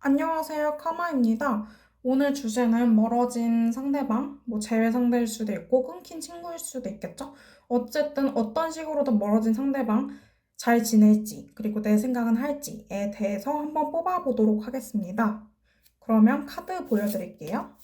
안녕하세요. 카마입니다. 오늘 주제는 멀어진 상대방, 재회 상대일 수도 있고 끊긴 친구일 수도 있겠죠? 어쨌든 어떤 식으로든 멀어진 상대방 잘 지낼지, 그리고 내 생각은 할지에 대해서 한번 뽑아보도록 하겠습니다. 그러면 카드 보여드릴게요.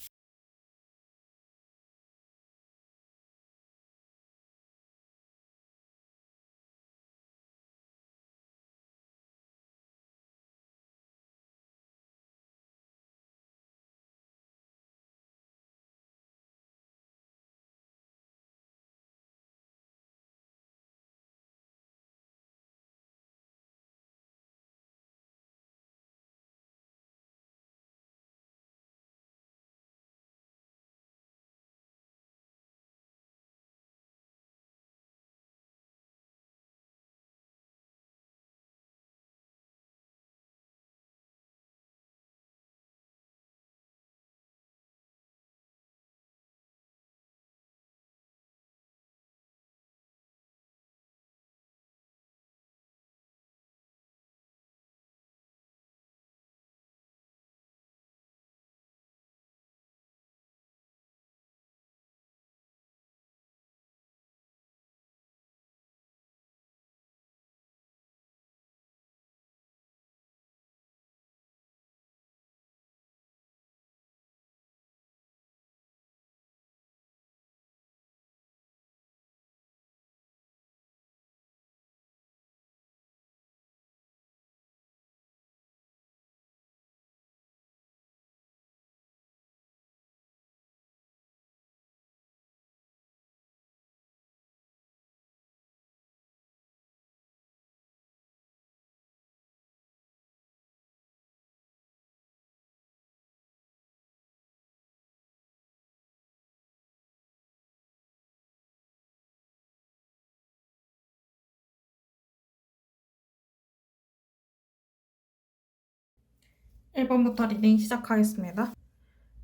일 번부터 리딩 시작하겠습니다.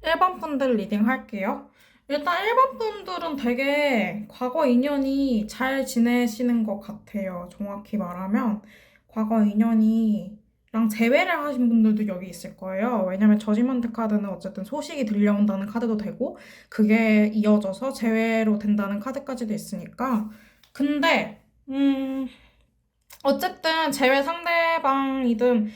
1번 분들 리딩 할게요. 일단 1번 분들은 되게 과거 인연이 잘 지내시는 것 같아요. 정확히 말하면 과거 인연이랑 재회를 하신 분들도 여기 있을 거예요. 왜냐면 저지먼트 카드는 어쨌든 소식이 들려온다는 카드도 되고 그게 이어져서 재회로 된다는 카드까지도 있으니까. 근데 어쨌든 재회 상대방이든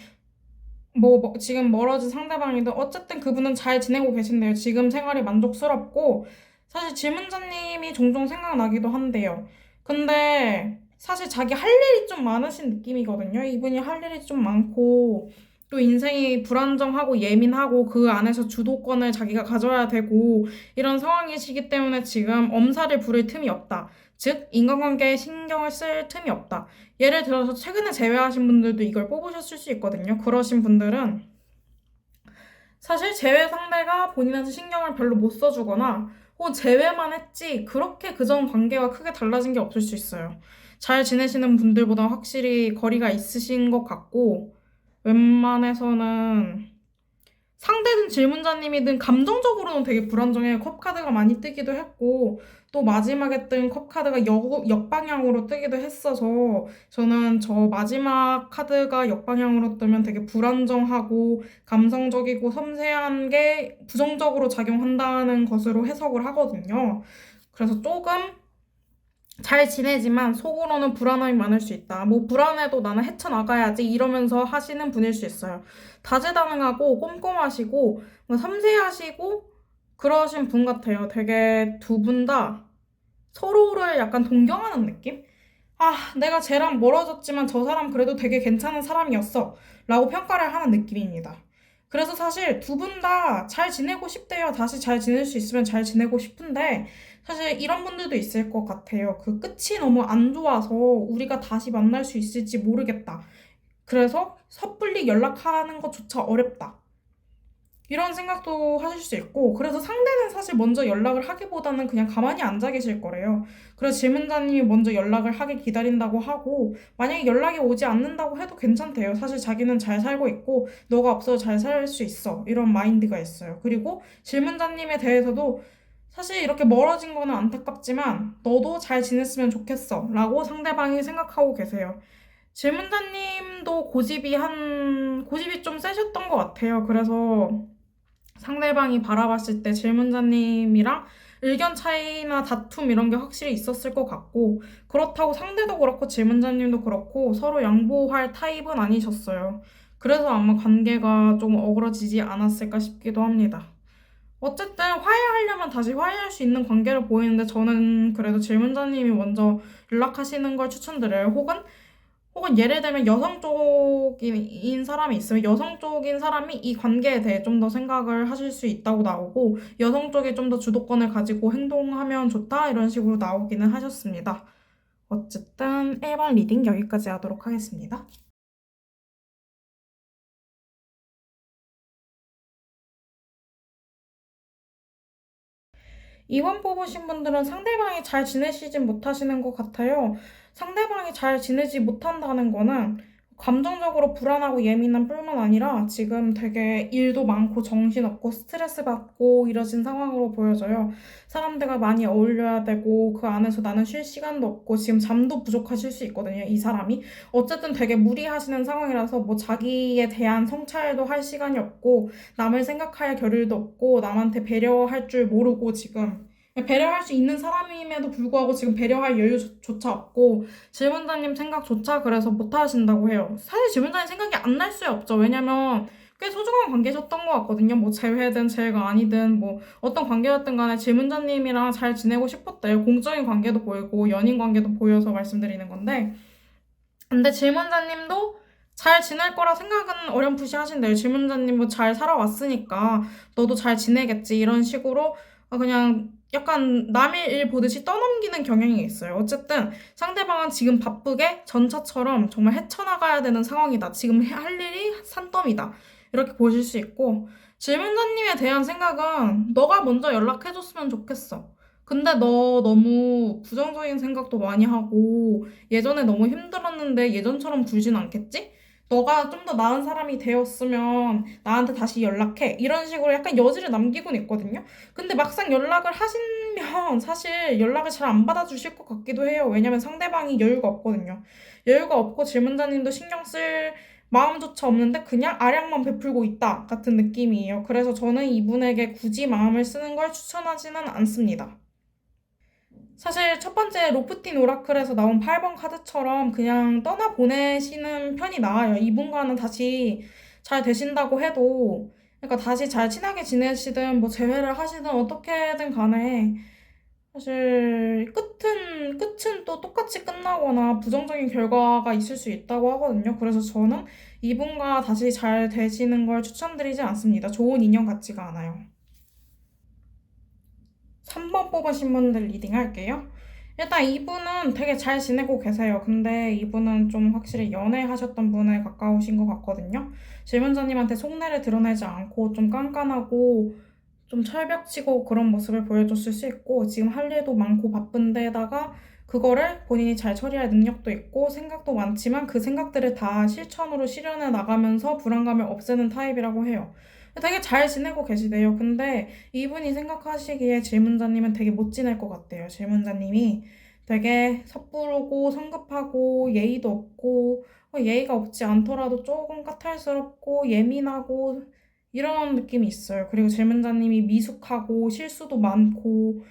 지금 멀어진 상대방이든 어쨌든 그분은 잘 지내고 계신데요. 지금 생활이 만족스럽고 사실 질문자님이 종종 생각나기도 한데요. 근데 사실 자기 할 일이 좀 많으신 느낌이거든요. 이분이 할 일이 좀 많고 또 인생이 불안정하고 예민하고 그 안에서 주도권을 자기가 가져야 되고 이런 상황이시기 때문에 지금 엄살을 부릴 틈이 없다. 즉 인간관계에 신경을 쓸 틈이 없다. 예를 들어서 최근에 제외하신 분들도 이걸 뽑으셨을 수 있거든요. 그러신 분들은 사실 제외 상대가 본인한테 신경을 별로 못 써주거나 혹은 제외만 했지 그렇게 그전 관계가 크게 달라진 게 없을 수 있어요. 잘 지내시는 분들보다 확실히 거리가 있으신 것 같고 웬만해서는 상대든 질문자님이든 감정적으로는 되게 불안정해요. 컵카드가 많이 뜨기도 했고 또 마지막에 뜬 컵카드가 역방향으로 뜨기도 했어서 저는 저 마지막 카드가 역방향으로 뜨면 되게 불안정하고 감성적이고 섬세한 게 부정적으로 작용한다는 것으로 해석을 하거든요. 그래서 조금 잘 지내지만 속으로는 불안함이 많을 수 있다. 불안해도 나는 헤쳐나가야지 이러면서 하시는 분일 수 있어요. 다재다능하고 꼼꼼하시고 섬세하시고 그러신 분 같아요. 되게 두 분 다 서로를 약간 동경하는 느낌? 아, 내가 쟤랑 멀어졌지만 저 사람 그래도 되게 괜찮은 사람이었어. 라고 평가를 하는 느낌입니다. 그래서 사실 두 분 다 잘 지내고 싶대요. 다시 잘 지낼 수 있으면 잘 지내고 싶은데, 사실 이런 분들도 있을 것 같아요. 그 끝이 너무 안 좋아서 우리가 다시 만날 수 있을지 모르겠다. 그래서 섣불리 연락하는 것조차 어렵다. 이런 생각도 하실 수 있고, 그래서 상대는 사실 먼저 연락을 하기보다는 그냥 가만히 앉아 계실 거래요. 그래서 질문자님이 먼저 연락을 하길 기다린다고 하고, 만약에 연락이 오지 않는다고 해도 괜찮대요. 사실 자기는 잘 살고 있고, 너가 없어도 잘 살 수 있어. 이런 마인드가 있어요. 그리고 질문자님에 대해서도 사실 이렇게 멀어진 거는 안타깝지만, 너도 잘 지냈으면 좋겠어. 라고 상대방이 생각하고 계세요. 질문자님도 고집이 좀 세셨던 것 같아요. 그래서 상대방이 바라봤을 때 질문자님이랑 의견 차이나 다툼 이런 게 확실히 있었을 것 같고, 그렇다고 상대도 그렇고 질문자님도 그렇고 서로 양보할 타입은 아니셨어요. 그래서 아마 관계가 좀 어그러지지 않았을까 싶기도 합니다. 어쨌든 화해하려면 다시 화해할 수 있는 관계를 보이는데 저는 그래도 질문자님이 먼저 연락하시는 걸 추천드려요. 혹은 예를 들면 여성 쪽인 사람이 있으면 여성 쪽인 사람이 이 관계에 대해 좀 더 생각을 하실 수 있다고 나오고, 여성 쪽이 좀 더 주도권을 가지고 행동하면 좋다 이런 식으로 나오기는 하셨습니다. 어쨌든 1번 리딩 여기까지 하도록 하겠습니다. 2번 뽑으신 분들은 상대방이 잘 지내시진 못하시는 것 같아요. 상대방이 잘 지내지 못한다는 거는 감정적으로 불안하고 예민한 뿐만 아니라 지금 되게 일도 많고 정신없고 스트레스 받고 이러신 상황으로 보여져요. 사람들과 많이 어울려야 되고 그 안에서 나는 쉴 시간도 없고 지금 잠도 부족하실 수 있거든요, 이 사람이. 어쨌든 되게 무리하시는 상황이라서 뭐 자기에 대한 성찰도 할 시간이 없고 남을 생각할 겨를도 없고 남한테 배려할 줄 모르고 지금 배려할 수 있는 사람임에도 불구하고 지금 배려할 여유조차 없고 질문자님 생각조차 그래서 못 하신다고 해요. 사실 질문자님 생각이 안 날 수 없죠. 왜냐면 꽤 소중한 관계셨던 것 같거든요. 뭐 재회든 재회가 아니든 뭐 어떤 관계였든 간에 질문자님이랑 잘 지내고 싶었대요. 공적인 관계도 보이고 연인 관계도 보여서 말씀드리는 건데, 근데 질문자님도 잘 지낼 거라 생각은 어렴풋이 하신대요. 질문자님 뭐 잘 살아왔으니까 너도 잘 지내겠지 이런 식으로 그냥 약간 남의 일 보듯이 떠넘기는 경향이 있어요. 어쨌든 상대방은 지금 바쁘게 전차처럼 정말 헤쳐나가야 되는 상황이다. 지금 할 일이 산더미다. 이렇게 보실 수 있고, 질문자님에 대한 생각은 너가 먼저 연락해줬으면 좋겠어. 근데 너 너무 부정적인 생각도 많이 하고 예전에 너무 힘들었는데 예전처럼 굴진 않겠지? 너가 좀 더 나은 사람이 되었으면 나한테 다시 연락해. 이런 식으로 약간 여지를 남기곤 있거든요. 근데 막상 연락을 하시면 사실 연락을 잘 안 받아주실 것 같기도 해요. 왜냐면 상대방이 여유가 없거든요. 여유가 없고 질문자님도 신경 쓸 마음조차 없는데 그냥 아량만 베풀고 있다 같은 느낌이에요. 그래서 저는 이분에게 굳이 마음을 쓰는 걸 추천하지는 않습니다. 사실 첫 번째 로프틴 오라클에서 나온 8번 카드처럼 그냥 떠나보내시는 편이 나아요. 이분과는 다시 잘 되신다고 해도, 그러니까 다시 잘 친하게 지내시든 뭐 재회를 하시든 어떻게든 간에 사실 끝은 또 똑같이 끝나거나 부정적인 결과가 있을 수 있다고 하거든요. 그래서 저는 이분과 다시 잘 되시는 걸 추천드리지 않습니다. 좋은 인연 같지가 않아요. 3번 뽑으신 분들 리딩 할게요. 일단 이분은 되게 잘 지내고 계세요. 근데 이분은 좀 확실히 연애하셨던 분에 가까우신 것 같거든요. 질문자님한테 속내를 드러내지 않고 좀 깐깐하고 좀 철벽치고 그런 모습을 보여줬을 수 있고, 지금 할 일도 많고 바쁜데다가 그거를 본인이 잘 처리할 능력도 있고 생각도 많지만 그 생각들을 다 실천으로 실현해 나가면서 불안감을 없애는 타입이라고 해요. 되게 잘 지내고 계시대요. 근데 이분이 생각하시기에 질문자님은 되게 못 지낼 것 같대요. 질문자님이 되게 섣부르고 성급하고 예의도 없고, 예의가 없지 않더라도 조금 까탈스럽고 예민하고 이런 느낌이 있어요. 그리고 질문자님이 미숙하고 실수도 많고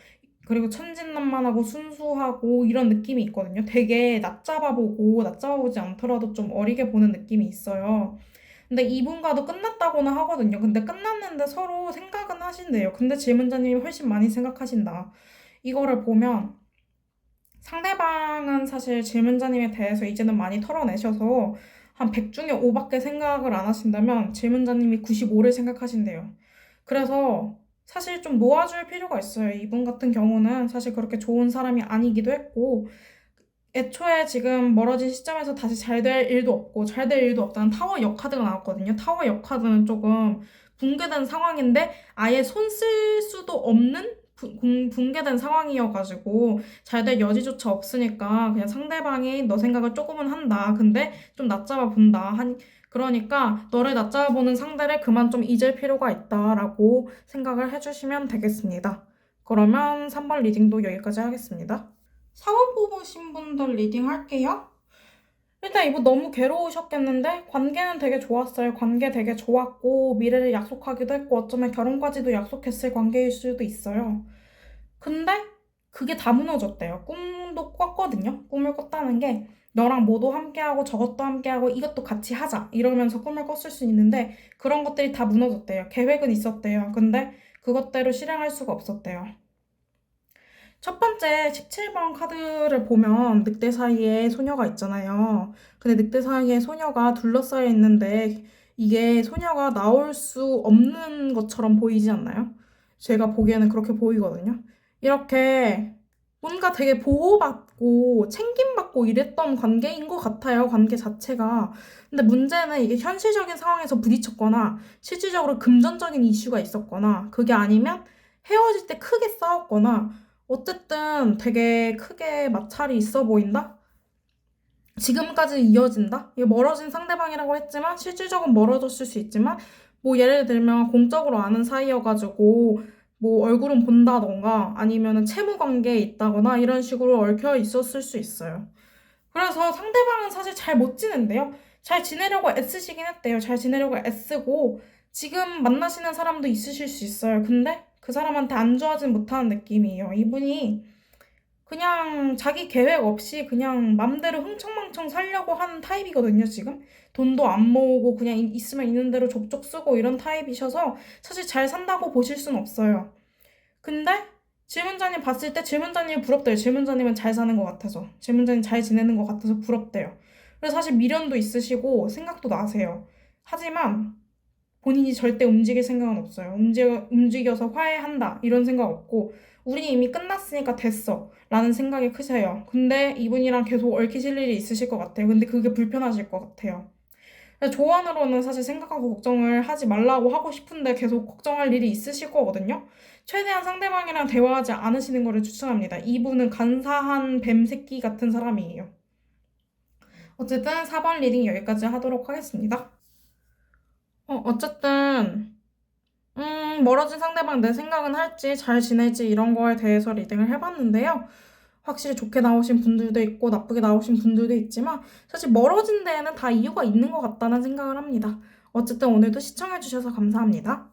그리고 천진난만하고 순수하고 이런 느낌이 있거든요. 되게 낮잡아보지 않더라도 좀 어리게 보는 느낌이 있어요. 근데 이분과도 끝났다고는 하거든요. 근데 끝났는데 서로 생각은 하신대요. 근데 질문자님이 훨씬 많이 생각하신다. 이거를 보면 상대방은 사실 질문자님에 대해서 이제는 많이 털어내셔서 한 100 중에 5밖에 생각을 안 하신다면 질문자님이 95를 생각하신대요. 그래서 사실 좀 놓아줄 필요가 있어요. 이분 같은 경우는 사실 그렇게 좋은 사람이 아니기도 했고, 애초에 지금 멀어진 시점에서 다시 잘 될 일도 없고 잘 될 일도 없다는 타워 역카드가 나왔거든요. 타워 역카드는 조금 붕괴된 상황인데 아예 손 쓸 수도 없는 붕괴된 상황이어가지고 잘 될 여지조차 없으니까 그냥 상대방이 너 생각을 조금은 한다. 근데 좀 낮잡아 본다. 그러니까 너를 낮잡아 보는 상대를 그만 좀 잊을 필요가 있다라고 생각을 해주시면 되겠습니다. 그러면 3번 리딩도 여기까지 하겠습니다. 4번 뽑으신 분들 리딩 할게요. 일단 이분 너무 괴로우셨겠는데 관계는 되게 좋았어요. 관계 되게 좋았고 미래를 약속하기도 했고 어쩌면 결혼까지도 약속했을 관계일 수도 있어요. 근데 그게 다 무너졌대요. 꿈도 꿨거든요. 꿈을 꿨다는 게 너랑 뭐도 함께하고 저것도 함께하고 이것도 같이 하자 이러면서 꿈을 꿨을 수 있는데 그런 것들이 다 무너졌대요. 계획은 있었대요. 근데 그것대로 실행할 수가 없었대요. 첫 번째 17번 카드를 보면 늑대 사이에 소녀가 있잖아요. 근데 늑대 사이에 소녀가 둘러싸여 있는데 이게 소녀가 나올 수 없는 것처럼 보이지 않나요? 제가 보기에는 그렇게 보이거든요. 이렇게 뭔가 되게 보호받고 챙김받고 이랬던 관계인 것 같아요. 관계 자체가. 근데 문제는 이게 현실적인 상황에서 부딪혔거나 실질적으로 금전적인 이슈가 있었거나 그게 아니면 헤어질 때 크게 싸웠거나 어쨌든 되게 크게 마찰이 있어 보인다? 지금까지 이어진다? 이게 멀어진 상대방이라고 했지만 실질적으로 멀어졌을 수 있지만 뭐 예를 들면 공적으로 아는 사이여가지고 뭐 얼굴은 본다던가 아니면은 채무 관계에 있다거나 이런 식으로 얽혀 있었을 수 있어요. 그래서 상대방은 사실 잘 못 지낸대요. 잘 지내려고 애쓰시긴 했대요. 잘 지내려고 애쓰고 지금 만나시는 사람도 있으실 수 있어요. 근데 그 사람한테 안 좋아하진 못하는 느낌이에요. 이분이 그냥 자기 계획 없이 그냥 맘대로 흥청망청 살려고 하는 타입이거든요, 지금. 돈도 안 모으고 그냥 있으면 있는 대로 족족 쓰고 이런 타입이셔서 사실 잘 산다고 보실 순 없어요. 근데 질문자님 봤을 때 질문자님이 부럽대요. 질문자님은 잘 사는 것 같아서. 질문자님 잘 지내는 것 같아서 부럽대요. 그래서 사실 미련도 있으시고 생각도 나세요. 하지만 본인이 절대 움직일 생각은 없어요. 움직여서 화해한다. 이런 생각 없고, 우리 이미 끝났으니까 됐어. 라는 생각이 크세요. 근데 이분이랑 계속 얽히실 일이 있으실 것 같아요. 근데 그게 불편하실 것 같아요. 그래서 조언으로는 사실 생각하고 걱정을 하지 말라고 하고 싶은데 계속 걱정할 일이 있으실 거거든요. 최대한 상대방이랑 대화하지 않으시는 거를 추천합니다. 이분은 간사한 뱀 새끼 같은 사람이에요. 어쨌든 4번 리딩 여기까지 하도록 하겠습니다. 어쨌든 멀어진 상대방 내 생각은 할지 잘 지낼지 이런 거에 대해서 리딩을 해봤는데요. 확실히 좋게 나오신 분들도 있고 나쁘게 나오신 분들도 있지만 사실 멀어진 데에는 다 이유가 있는 것 같다는 생각을 합니다. 어쨌든 오늘도 시청해주셔서 감사합니다.